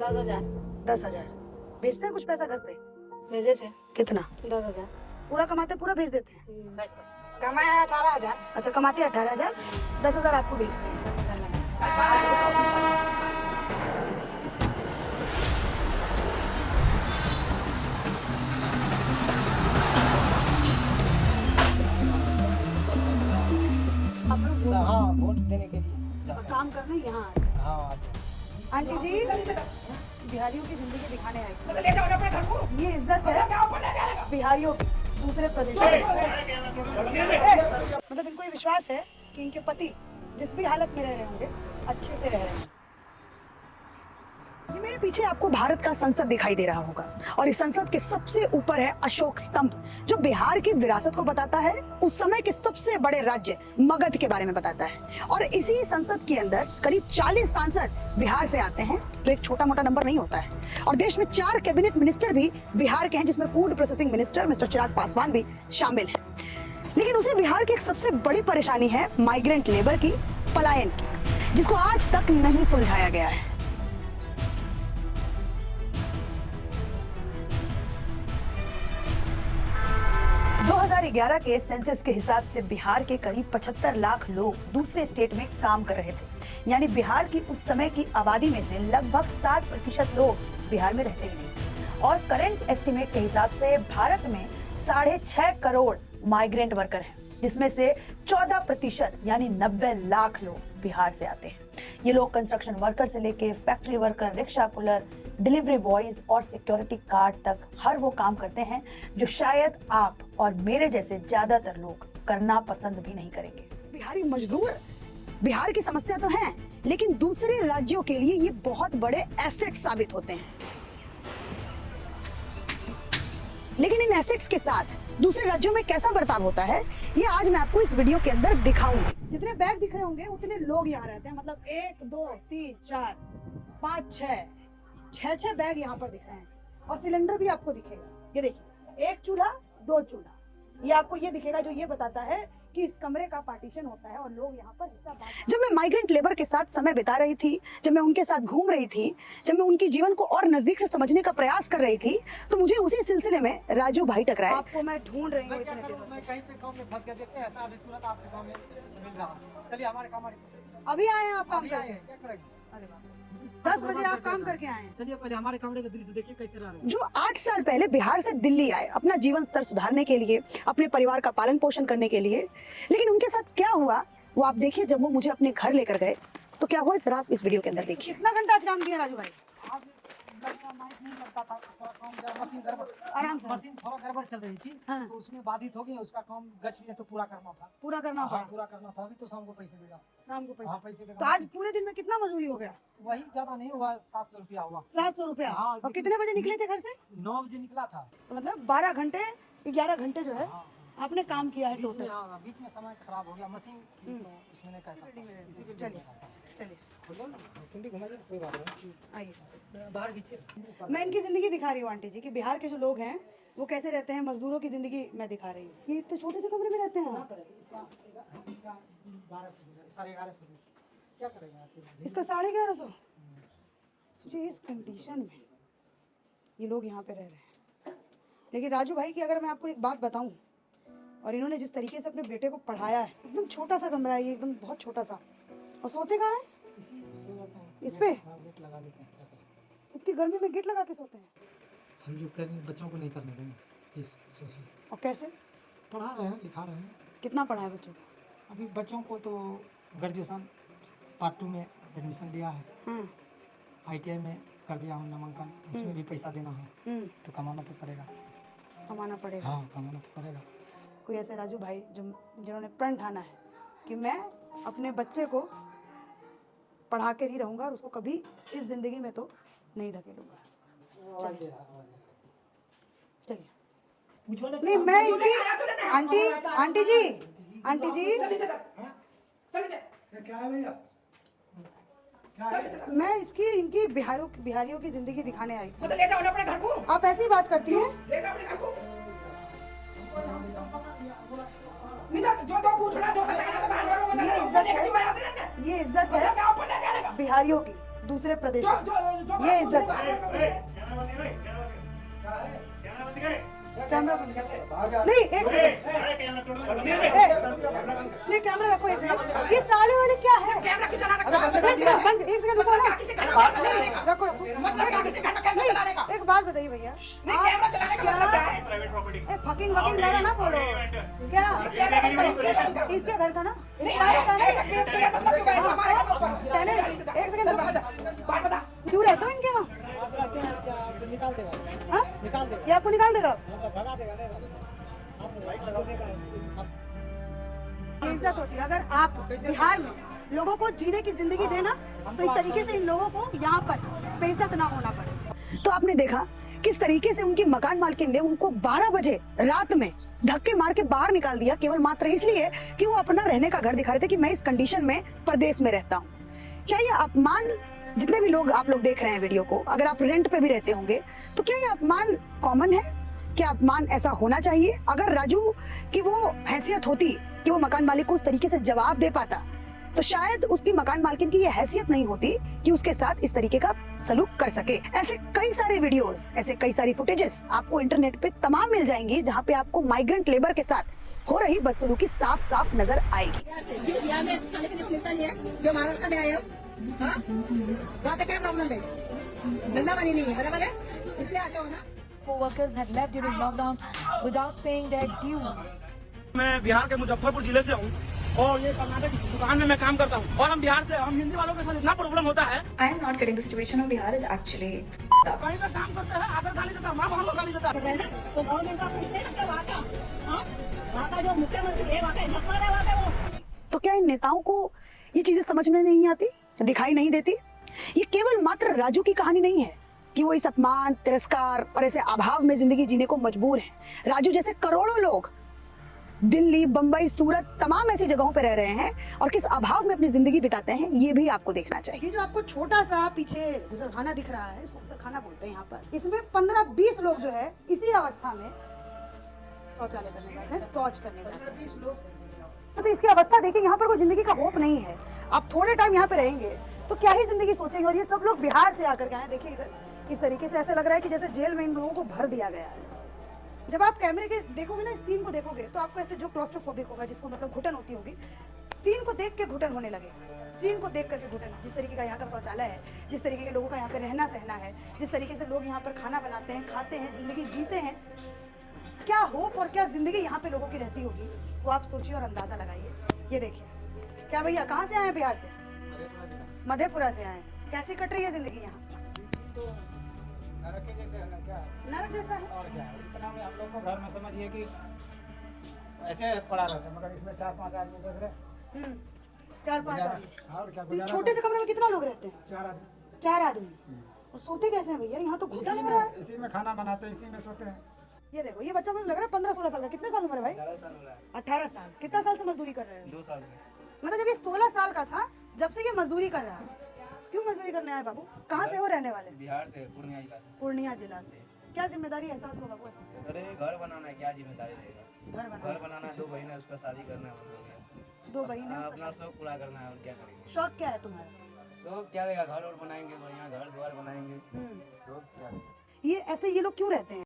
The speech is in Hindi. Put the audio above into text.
10,000 10,000 भेजते हैं कुछ पैसा घर पे? भेजे छे। कितना? 10,000 पूरा कमाते पूरा भेज देते हैं? कमाया है 18,000। अच्छा, कमाते 18,000, 10,000 आपको भेजते हैं। आप लोग हाँ, वोट देने के लिए और काम करने यहाँ आते हैं। हाँ आंटी जी, बिहारियों की जिंदगी दिखाने आई। ये इज्जत है बिहारियों की दूसरे प्रदेशों में। मतलब इनको ये विश्वास है कि इनके पति जिस भी हालत में रह रहे होंगे अच्छे से रह रहे हैं। ये मेरे पीछे आपको भारत का संसद दिखाई दे रहा होगा और इस संसद के सबसे ऊपर है अशोक स्तंभ, जो बिहार की विरासत को बताता है, उस समय के सबसे बड़े राज्य मगध के बारे में बताता है। और इसी संसद के अंदर करीब 40 सांसद बिहार से आते हैं, जो एक छोटा मोटा नंबर नहीं होता है। और देश में 4 कैबिनेट मिनिस्टर भी बिहार के हैं, जिसमें food processing minister mister Chirag Paswan भी शामिल है। लेकिन उसे बिहार की एक सबसे बड़ी परेशानी है माइग्रेंट लेबर की, पलायन की, जिसको आज तक नहीं सुलझाया गया है। 2011 के सेंसस के हिसाब से बिहार के करीब 75 लाख लोग दूसरे स्टेट में काम कर रहे थे। यानी बिहार की उस समय की आबादी में से लगभग 60% लोग बिहार में रहते ही नहीं। और करंट एस्टिमेट के हिसाब से भारत में 6.5 करोड़ माइग्रेंट वर्कर हैं, जिसमें से 14% यानी 90 लाख लोग बिहार से आते हैं। ये लोग कंस्ट्रक्शन वर्कर से लेके factory worker, rickshaw puller, delivery boys और सिक्योरिटी गार्ड तक हर वो काम करते हैं जो शायद आप और मेरे जैसे ज्यादातर लोग करना पसंद भी नहीं करेंगे। बिहारी मजदूर बिहार की समस्या तो है, लेकिन दूसरे राज्यों के लिए ये बहुत बड़े एसेट साबित होते हैं। लेकिन इन एसेट्स के साथ दूसरे राज्यों में कैसा बर्ताव होता है, ये आज मैं आपको इस वीडियो के अंदर दिखाऊंगी। जितने बैग दिख रहे होंगे उतने लोग यहाँ रहते हैं। मतलब 1 2 3 4 5 6 बैग यहाँ पर दिख रहे हैं। और सिलेंडर भी आपको दिखेगा। ये देखिए, 1 चूल्हा 2 चूल्हा, ये आपको ये दिखेगा, जो ये बताता है कि इस कमरे का पार्टीशन होता है और लोग यहाँ पर हिस्सा बांट। जब मैं माइग्रेंट लेबर के साथ समय बिता रही थी, जब मैं उनके साथ घूम रही थी, जब मैं उनके जीवन को और नजदीक से समझने का प्रयास कर रही थी, तो मुझे उसी सिलसिले में राजू भाई टकराए। आपको मैं ढूंढ रही हूँ इतने दिनों से। मैं कहीं पे काम में फंस गया, देखते हैं ऐसा अभी तुरंत आपके सामने मिल रहा। चलिए हमारे काम अभी आए हैं आप काम क्या करके? करेंगे? अरे बाप रे, 10 बजे आप काम करके आए हैं। चलिए पहले हमारे कमरे का दृश्य देखिए कैसे रह रहे हैं। जो 8 साल पहले बिहार से दिल्ली आए अपना जीवन स्तर सुधारने के लिए, अपने परिवार का पालन पोषण करने के लिए, लेकिन उनके साथ क्या हुआ वो आप देखिए। जब वो मुझे अपने घर लेकर गए तो क्या हुआ, जरा आप इस वीडियो के अंदर देखिए। कितना घंटा आज काम किया राजू भाई? आज लगता माइक नहीं लगता था, थोड़ा काम मशीन गड़बड़, आराम से मशीन थोड़ा गड़बड़ चल रही थी। हाँ। तो उसमें बाधित हो गई, उसका काम गच लिया तो पूरा करना था। पूरा करना हाँ, पड़ा। पूरा करना था। अभी तो शाम को पैसे देगा। शाम को पैसा? हाँ, पैसे देगा। तो आज पूरे दिन में कितना मजदूरी हो गया? वही ज्यादा नहीं हुआ, 700 रुपया हुआ। 700 रुपया। हाँ, और कितने बजे निकले थे घर से? 9 बजे निकला था। तो मतलब 12 घंटे 11 घंटे जो है हाँ, आपने काम किया है बीच में, टोटल। हाँ, बीच में समय खराब हो गया। मशीन की तो उसमें नहीं कर सकता। इसी पे चलिए चलिए कुंडी घुमाइए, कोई बात नहीं। आइए, बाहर खींचिए। मैं इनकी जिंदगी दिखा रही हूँ आंटी जी, कि बिहार के जो लोग हैं वो कैसे रहते हैं, मजदूरों की जिंदगी मैं दिखा रही हूँ। ये इतने छोटे से कमरे में रहते हैं। इसका 11:30 क्या करेंगे आप? इसका 1150। सोचिए इस कंडीशन में ये लोग यहाँ पे रह रहे हैं। लेकिन राजू भाई की अगर मैं आपको एक बात बताऊं, और इन्होंने जिस तरीके से अपने बेटे को पढ़ाया है, एकदम छोटा सा कमरा है ये, एकदम बहुत छोटा सा। और सोते कहाँ है? इस पे? गेट लगा देते हैं। इतनी गर्मी में गेट लगा के सोते हैं? हम जो करेंगे बच्चों को नहीं करने देंगे। इस सोचिए, और कैसे पढ़ा रहे हैं, लिखा रहे हैं। कितना पढ़ा है बच्चों को? अभी बच्चों को तो ग्रेजुएशन पार्ट 2 में एडमिशन लिया है। ITI में कर दिया हूँ नामांकन। उसमें भी पैसा देना है तो कमाना तो पड़ेगा। कमाना पड़ेगा। हाँ, कमाना तो पड़ेगा। कोई ऐसे राजू भाई जिन्होंने प्रण ठाना है कि मैं अपने बच्चे को पढ़ा कर ही रहूंगा और उसको कभी इस जिंदगी में तो नहीं धकेलूंगा। चलिए चलिए। नहीं, मैं इनकी आंटी जी क्या है भैया? मैं इनकी बिहारियों की जिंदगी दिखाने आई थी। ले जाओ ना अपने घर को। आप ऐसी ही बात करती हैं? ले जाओ अपने घर को। नहीं तो जो पूछना जो बताना तो बाहर वालों को ये इज्जत है बिहारियों की दूसरे प्रदेश जो में। जो जो ये इज्जत कैमरा बंद कर। नहीं एक सेकंड, नहीं कैमरा रखो एक सेकंड। ये साले वाले क्या है? कैमरा क्यों चला रखा है? एक सेकंड रुको ना। किसी घर में नहीं, नहीं, रखो रखो। मतलब किसी घर में कैमरा चलाने का? एक बात बताइए भैया, नहीं, कैमरा चलाने का मतलब क्या है? फकिंग वकिंग ज़्यादा ना बोलो। क्या कैमरा बंद करो, कैमरा बंद करो। इसके घर था ना? नहीं, इसका था ना? ऐसा मतलब क्यों कहेगा हमारे घर में ऊपर? टेनेंट, एक सेकंड रुको। बात बता। क्यों रहता हो इनके वहाँ? निकाल देगा, हाँ? निकाल देगा, ये आपको निकाल देगा? भगा देगा, नहीं ये इज्जत होती है। अगर आप बिहार में लोगों को जीने की जिंदगी देना, तो इस तरीके से इन लोगों को यहाँ पर बेइज्जत ना होना पड़े। तो आपने देखा किस तरीके से उनकी मकान मालकिन ने उनको 12 बजे रात में धक्के मार के बाहर निकाल दिया, केवल मात्र इसलिए कि वो अपना रहने का घर दिखा रहे थे कि मैं इस कंडीशन में प्रदेश में रहता हूँ। क्या ये अपमान, जितने भी लोग आप लोग देख रहे हैं वीडियो को, अगर आप रेंट पे भी रहते होंगे, तो क्या ये अपमान कॉमन है? क्या अपमान ऐसा होना चाहिए? अगर राजू की वो हैसियत होती कि वो मकान मालिक को उस तरीके से जवाब दे पाता, तो शायद उसकी मकान मालकिन की ये हैसियत नहीं होती कि उसके साथ इस तरीके का सलूक कर सके। ऐसे कई सारे वीडियोस, ऐसे कई सारी फुटेजेस आपको इंटरनेट पे तमाम मिल जाएंगी, जहाँ पे आपको माइग्रेंट लेबर के साथ हो रही बदसलूकी साफ साफ नजर आएगी। जो महाराष्ट्र में आए हो, हाँ? वहाँ पे क्या प्रॉब्लम है? धंधा पानी नहीं है, बराबर है? इसलिए आते हो ना? Co-workers had left during lockdown without paying their dues. मैं बिहार के मुजफ्फरपुर जिले से हूँ और ये कर्नाटक की दुकान में मैं काम करता हूँ और हम बिहार से, हम हिंदी वालों के साथ इतना प्रॉब्लम होता है। I am not getting the situation of Bihar is actually कहीं पे काम करते हैं आकर गाली देता है, माँ बहन को गाली देता है। तो गवर्नमेंट का कुछ नहीं करता वहाँ का, हाँ? वहाँ का जो मुख्यमंत्री है, वहाँ का इज्जत है वहाँ पे वो। तो क्या इन नेताओं को ये चीजें समझ में नहीं आती, दिखाई नहीं देती? ये केवल मात्र राजू की कहानी नहीं है कि वो इस अपमान, तिरस्कार और ऐसे अभाव में जिंदगी जीने को मजबूर हैं। राजू जैसे करोड़ों लोग दिल्ली, बंबई, सूरत, तमाम ऐसी जगहों पर रह रहे हैं और किस अभाव में अपनी जिंदगी बिताते हैं, ये भी आपको देखना चाहिए। ये जो आपको छोटा सा पीछे गुसलखाना दिख रहा है, इसको गुसलखाना बोलते हैं यहाँ पर। इसमें 15-20 लोग जो है इसी अवस्था में शौचालय करने जाते हैं, शौच करने जाते हैं। तो इसकी अवस्था देखिए, यहाँ पर कोई जिंदगी का होप नहीं है। आप थोड़े टाइम यहाँ पे रहेंगे तो क्या ही जिंदगी सोचेंगे। और ये सब लोग बिहार से आकर के आए। देखिए इधर इस तरीके से ऐसा लग रहा है कि जैसे जेल में इन लोगों को भर दिया गया है। जब आप कैमरे के देखोगे ना, इस सीन को देखोगे, तो आपको ऐसे जो क्लॉस्ट्रोफोबिक होगा, जिसको मतलब घुटन होती होगी, सीन को देख के घुटन होने लगेगा। सीन को देख करके घुटन, जिस तरीके का यहाँ का शौचालय है, जिस तरीके के लोगों का यहाँ पे रहना सहना है, जिस तरीके से लोग यहाँ पर खाना बनाते हैं, खाते हैं, जिंदगी जीते हैं, क्या होप और क्या जिंदगी यहाँ पे लोगों की रहती होगी, वो आप सोचिए और अंदाजा लगाइए। ये देखिए, क्या भैया कहाँ से आए हैं? बिहार से, मधेपुरा से आए। कैसी कट रही है जिंदगी यहाँ? नरक जैसा है। और क्या है, इतना में हम लोग को घर में समझिए कि ऐसे पड़ा रहता है, मगर इसमें 4-5 आदमी देख रहे 4-5 आदमी। और क्या, इस छोटे से कमरे में कितना लोग रहते हैं? 4 आदमी 4 आदमी। और सोते कैसे हैं भैया? यहाँ तो घुटन हो रहा है। इसी में खाना बनाते हैं, इसी में सोते हैं। ये देखो, ये बच्चा मुझे लग रहा है 15-16 साल का। कितने साल उम्र है भाई? 18 साल। कितना साल से मजदूरी कर रहे हैं? 2 साल से। मतलब जब ये 16 साल का था, जब से ये मजदूरी कर रहा है। क्यों मजदूरी करने आए बाबू? कहाँ से हो रहने वाले? बिहार से, पूर्णिया जिला से। पूर्णिया जिला से। क्या जिम्मेदारी एहसास होगा बाबू ऐसे? अरे घर बनाना है, क्या जिम्मेदारी रहेगा? घर बना, घर बनाना है, 2 बहन है, उसका शादी करना है, बस हो गया। 2 बहन है। अपना शौक पूरा करना है और क्या करेंगे। शौक क्या है तुम्हारा? शौक क्या रहेगा? घर और बनाएंगे, बढ़िया घर द्वार बनाएंगे। शौक क्या है? ये ऐसे ये लोग क्यों रहते हैं?